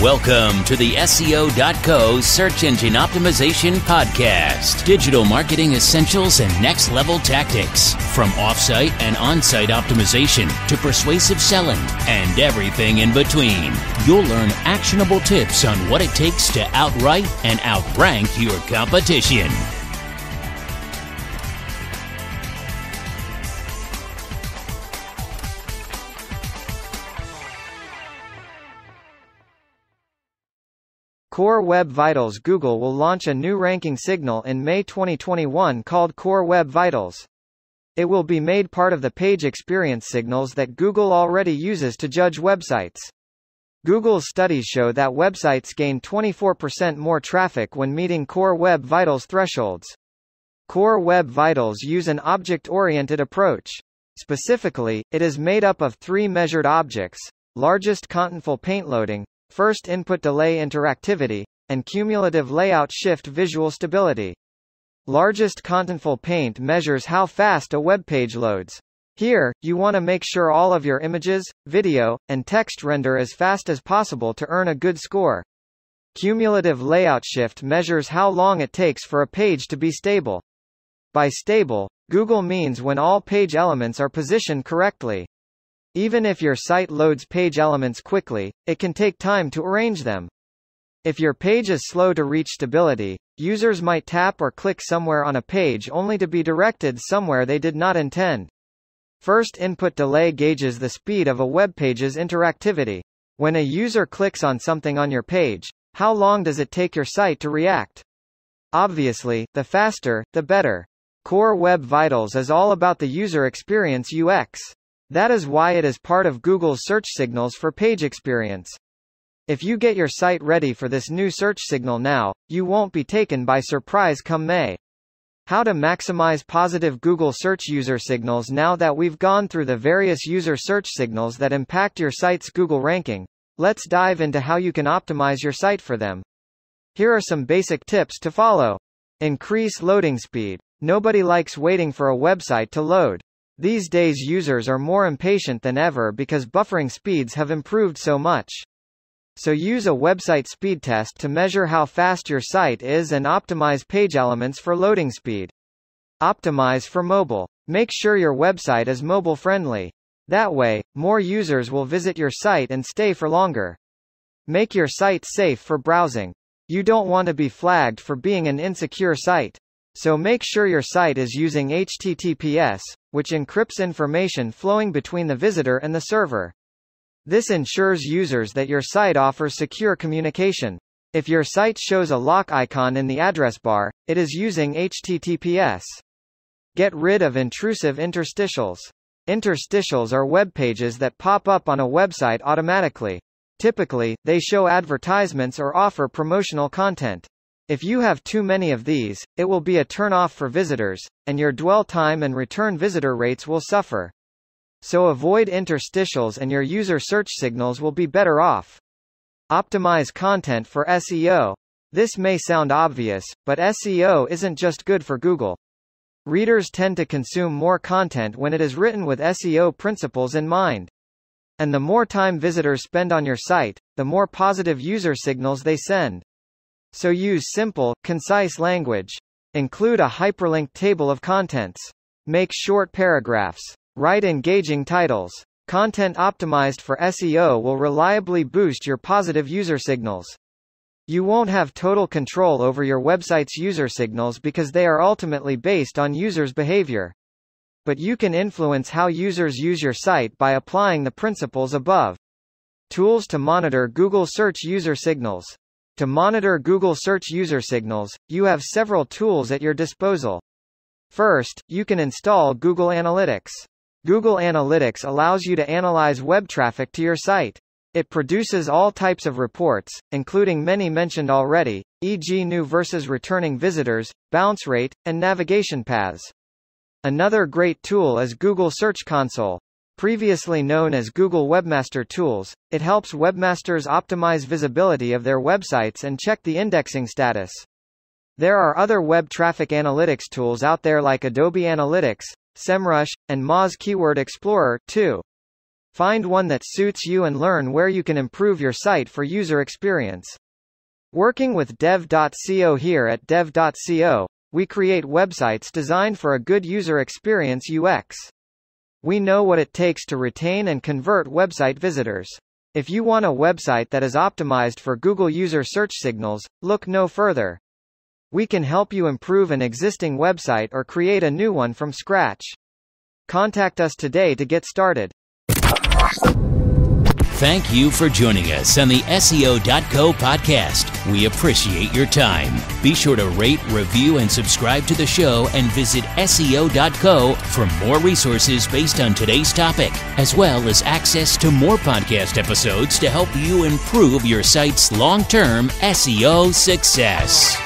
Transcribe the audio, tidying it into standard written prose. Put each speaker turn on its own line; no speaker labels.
Welcome to the SEO.co Search Engine Optimization Podcast. Digital marketing essentials and next level tactics. From offsite and on-site optimization to persuasive selling and everything in between. You'll learn actionable tips on what it takes to outright and outrank your competition.
Core Web Vitals. Google will launch a new ranking signal in May 2021 called Core Web Vitals. It will be made part of the page experience signals that Google already uses to judge websites. Google's studies show that websites gain 24% more traffic when meeting Core Web Vitals thresholds. Core Web Vitals use an object-oriented approach. Specifically, it is made up of three measured objects: largest contentful paint loading, first input delay interactivity, and cumulative layout shift visual stability. Largest contentful paint measures how fast a web page loads. Here, you want to make sure all of your images, video, and text render as fast as possible to earn a good score. Cumulative layout shift measures how long it takes for a page to be stable. By stable, Google means when all page elements are positioned correctly. Even if your site loads page elements quickly, it can take time to arrange them. If your page is slow to reach stability, users might tap or click somewhere on a page only to be directed somewhere they did not intend. First input delay gauges the speed of a web page's interactivity. When a user clicks on something on your page, how long does it take your site to react? Obviously, the faster, the better. Core Web Vitals is all about the user experience (UX). That is why it is part of Google's search signals for page experience. If you get your site ready for this new search signal now, you won't be taken by surprise come May. How to maximize positive Google search user signals. Now that we've gone through the various user search signals that impact your site's Google ranking, let's dive into how you can optimize your site for them. Here are some basic tips to follow. Increase loading speed. Nobody likes waiting for a website to load. These days users are more impatient than ever because buffering speeds have improved so much. So use a website speed test to measure how fast your site is and optimize page elements for loading speed. Optimize for mobile. Make sure your website is mobile friendly. That way, more users will visit your site and stay for longer. Make your site safe for browsing. You don't want to be flagged for being an insecure site. So make sure your site is using HTTPS, which encrypts information flowing between the visitor and the server. This ensures users that your site offers secure communication. If your site shows a lock icon in the address bar, it is using HTTPS. Get rid of intrusive interstitials. Interstitials are web pages that pop up on a website automatically. Typically, they show advertisements or offer promotional content. If you have too many of these, it will be a turn-off for visitors, and your dwell time and return visitor rates will suffer. So avoid interstitials and your user search signals will be better off. Optimize content for SEO. This may sound obvious, but SEO isn't just good for Google. Readers tend to consume more content when it is written with SEO principles in mind. And the more time visitors spend on your site, the more positive user signals they send. So use simple, concise language. Include a hyperlinked table of contents. Make short paragraphs. Write engaging titles. Content optimized for SEO will reliably boost your positive user signals. You won't have total control over your website's user signals because they are ultimately based on users' behavior. But you can influence how users use your site by applying the principles above. Tools to monitor Google search user signals. To monitor Google search user signals, you have several tools at your disposal. First, you can install Google Analytics. Google Analytics allows you to analyze web traffic to your site. It produces all types of reports, including many mentioned already, e.g. new versus returning visitors, bounce rate, and navigation paths. Another great tool is Google Search Console. Previously known as Google Webmaster Tools, it helps webmasters optimize visibility of their websites and check the indexing status. There are other web traffic analytics tools out there like Adobe Analytics, SEMrush, and Moz Keyword Explorer, too. Find one that suits you and learn where you can improve your site for user experience. Working with dev.co. Here at dev.co, we create websites designed for a good user experience UX. We know what it takes to retain and convert website visitors. If you want a website that is optimized for Google user search signals, look no further. We can help you improve an existing website or create a new one from scratch. Contact us today to get started.
Thank you for joining us on the SEO.co podcast. We appreciate your time. Be sure to rate, review, and subscribe to the show, and visit SEO.co for more resources based on today's topic, as well as access to more podcast episodes to help you improve your site's long-term SEO success.